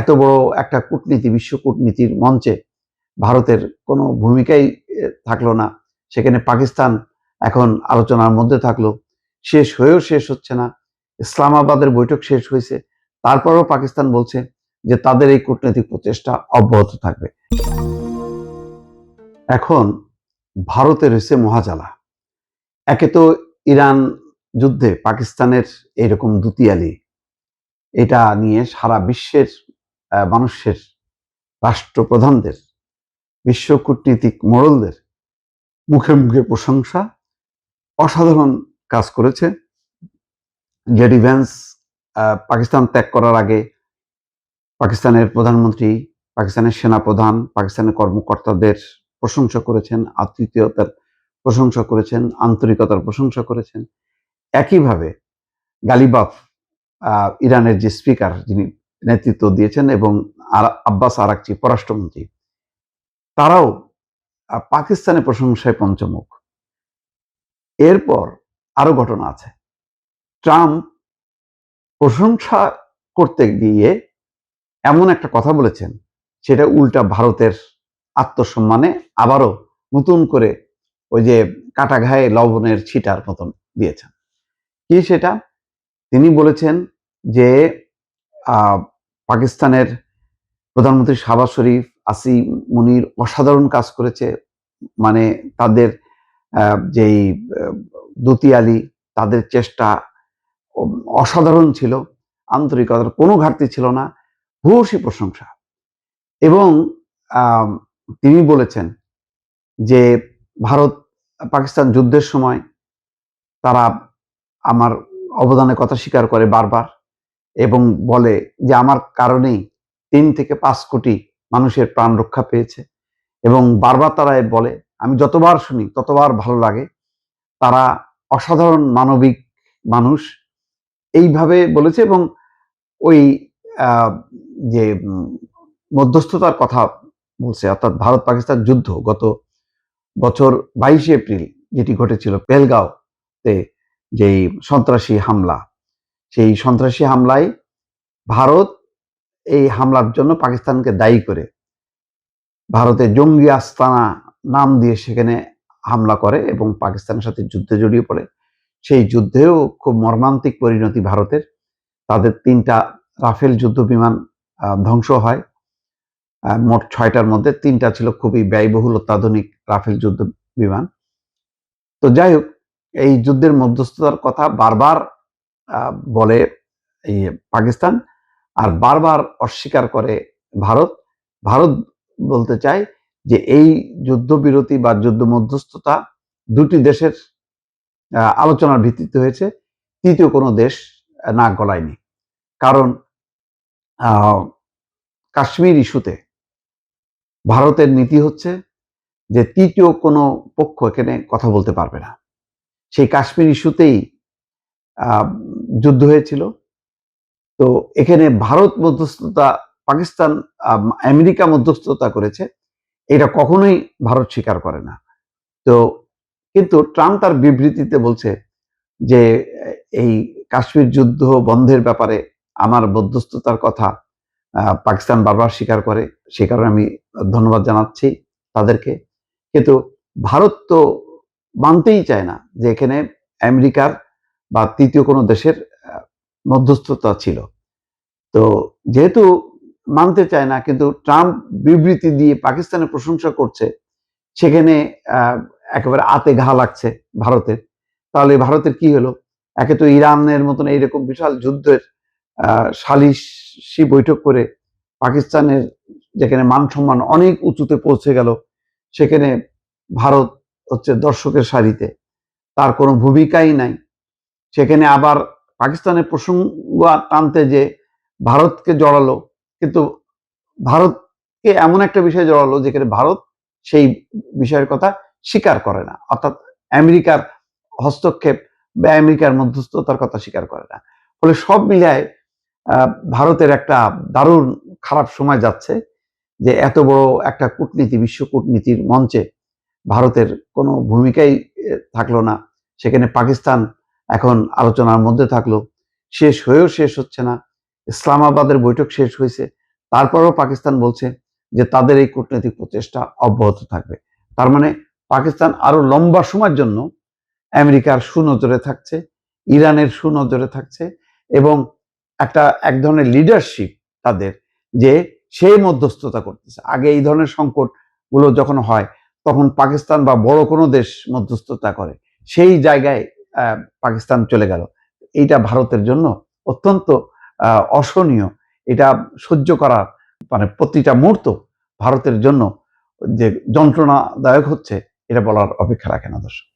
এত বড় একটা কূটনীতি, বিশ্ব কূটনীতির মঞ্চে ভারতের কোনো ভূমিকাই থাকলো না। সেখানে পাকিস্তান এখন আলোচনার মধ্যে থাকলো, শেষ হয়েও শেষ হচ্ছে না। ইসলামাবাদের বৈঠক শেষ হয়েছে, তারপরেও পাকিস্তান বলছে যে তাদের এই কূটনৈতিক প্রচেষ্টা অব্যাহত থাকবে। এখন ভারতের হয়েছে মহাজালা। একে তো ইরান যুদ্ধে পাকিস্তানের এইরকম দুতিয়ালি, এটা নিয়ে সারা বিশ্বের মানুষের, রাষ্ট্রপ্রধানদের, বিশ্ব কূটনীতিক মোড়লদের মুখে মুখে প্রশংসা। অসাধারণ কাজ করেছে জেডি ভ্যান্স। পাকিস্তান ত্যাগ করার আগে পাকিস্তানের প্রধানমন্ত্রী, পাকিস্তানের সেনাপ্রধান, পাকিস্তানের কর্মকর্তাদের প্রশংসা করেছেন, আতিথেয়তার প্রশংসা করেছেন, আন্তরিকতার প্রশংসা করেছেন। একইভাবে গালিবাফ, ইরানের যে স্পিকার, যিনি নেতৃত্ব দিয়েছেন, এবং আব্বাস আরাকচি পররাষ্ট্রমন্ত্রী, তারাও পাকিস্তানের প্রশংসায় পঞ্চমুখ। এরপর আরো ঘটনা আছে। ট্রাম্প প্রশংসা করতে গিয়ে এমন একটা কথা বলেছেন, সেটা উল্টা ভারতের আত্মসম্মানে আবারও নতুন করে ওই যে কাটা ঘায়ে লবণের ছিটার মতন দিয়েছেন। কি সেটা? তিনি বলেছেন যে পাকিস্তানের প্রধানমন্ত্রী শাহবাজ শরীফ, আসি মুনির অসাধারণ কাজ করেছে। মানে তাদের যেই দুতিয়ালি, তাদের চেষ্টা অসাধারণ ছিল, আন্তরিকতার কোনো ঘাটতি ছিল না, ভূয়সী প্রশংসা। এবং তিনি বলেছেন যে ভারত পাকিস্তান যুদ্ধের সময় তারা আমার অবদানের কথা স্বীকার করে বারবার, এবং বলে যে আমার কারণেই 3 থেকে 5 কোটি মানুষের প্রাণ রক্ষা পেয়েছে। এবং বারবার তারা বলে, আমি যতবার শুনি ততবার ভালো লাগে, তারা অসাধারণ মানবিক মানুষ, এইভাবে বলেছে। এবং ওই যে মধ্যস্থতার কথা বলছে, অর্থাৎ ভারত পাকিস্তান যুদ্ধ গত বছর 22 এপ্রিল যেটি ঘটেছিল পেহেলগাঁওতে, যেই সন্ত্রাসী হামলা, সেই সন্ত্রাসী হামলায় ভারত এই হামলার জন্য পাকিস্তানকে দায়ী করে ভারতের জঙ্গি আস্তানা নাম দিয়ে সেখানে হামলা করে এবং পাকিস্তানের সাথে যুদ্ধে জড়িয়ে পড়ে। সেই যুদ্ধেও খুব মর্মান্তিক পরিণতি ভারতের। তাদের 3টা রাফেল যুদ্ধ বিমান ধ্বংস হয়। মোট 6টার মধ্যে 3টা ছিল খুবই ব্যয়বহুল অত্যাধুনিক রাফেল যুদ্ধ বিমান। তো যাই হোক, এই যুদ্ধের মধ্যস্থতার কথা বারবার বলে এই পাকিস্তান, আর বারবার অস্বীকার করে ভারত। ভারত বলতে চায় যে এই যুদ্ধবিরতি বা যুদ্ধ মধ্যস্থতা দুটি দেশের আলোচনার ভিত্তিতে হয়েছে, তৃতীয় কোনো দেশ নাক গলায়নি। কারণ কাশ্মীর ইস্যুতে ভারতের নীতি হচ্ছে যে তৃতীয় কোনো পক্ষ এখানে কথা বলতে পারবে না। সেই কাশ্মীর ইস্যুতেই যুদ্ধ হয়েছিল। তো এখানে ভারত মধ্যস্থতা, পাকিস্তান, আমেরিকা মধ্যস্থতা করেছে, এটা কখনোই ভারত স্বীকার করে না। তো কিন্তু ট্রাম্প তার বিবৃতিতে বলছে যে এই কাশ্মীর যুদ্ধ বন্ধের ব্যাপারে আমার মধ্যস্থতার কথা পাকিস্তান বারবার স্বীকার করে, সে কারণে আমি ধন্যবাদ জানাচ্ছি তাদেরকে। কিন্তু ভারত তো মানতেই চায় না যে এখানে আমেরিকার বা তৃতীয় কোনো দেশের মধ্যস্থতা ছিল। তো যেহেতু মানতে চায় না, কিন্তু ট্রাম্প বিবৃতি দিয়ে পাকিস্তানের প্রশংসা করছে, সেখানে একেবারে আতে ঘা লাগছে ভারতের। তাহলে ভারতের কি হলো? একে তো ইরানের মতন এইরকম বিশাল যুদ্ধের সালিশি বৈঠক করে পাকিস্তানের যেখানে মান সম্মান অনেক উঁচুতে পৌঁছে গেল, সেখানে ভারত হচ্ছে দর্শকের সারিতে, তার কোনো ভূমিকাই নাই। সেখানে আবার পাকিস্তানের প্রসঙ্গ টানতে যে ভারতকে জড়ালো, কিন্তু ভারতকে এমন একটা বিষয়ে জড়ালো যেখানে ভারত সেই বিষয়ের কথা স্বীকার করে না, অর্থাৎ আমেরিকার হস্তক্ষেপ বা আমেরিকার মধ্যস্থতার কথা স্বীকার করে না। ফলে সব মিলায় ভারতের একটা দারুণ খারাপ সময় যাচ্ছে, যে এত বড় একটা কূটনীতি, বিশ্ব কূটনীতির মঞ্চে ভারতের কোনো ভূমিকাই থাকলো না। সেখানে পাকিস্তান এখন আলোচনার মধ্যে থাকলো, শেষ হয়েও শেষ হচ্ছে না। ইসলামাবাদের বৈঠক শেষ হয়েছে, তারপরেও পাকিস্তান বলছে যে তাদের এই কূটনৈতিক প্রচেষ্টা অব্যাহত থাকবে। তার মানে পাকিস্তান আরো লম্বা সময়ের জন্য আমেরিকার সুনজরে থাকছে, ইরানের সুনজরে থাকছে, এবং এক ধরনের লিডারশিপ তাদের, যে সে মধ্যস্থতা করতেছে। আগে এই ধরনের সংকট গুলো যখন হয় তখন পাকিস্তান বা বড় কোনো দেশ মধ্যস্থতা করে, সেই জায়গায় পাকিস্তান চলে গেল। এইটা ভারতের জন্য অত্যন্ত অসহনীয়। এটা সহ্য করার মানে প্রতিটা মুহূর্ত ভারতের জন্য যে যন্ত্রণাদায়ক হচ্ছে, এটা বলার অপেক্ষা রাখে না দর্শক।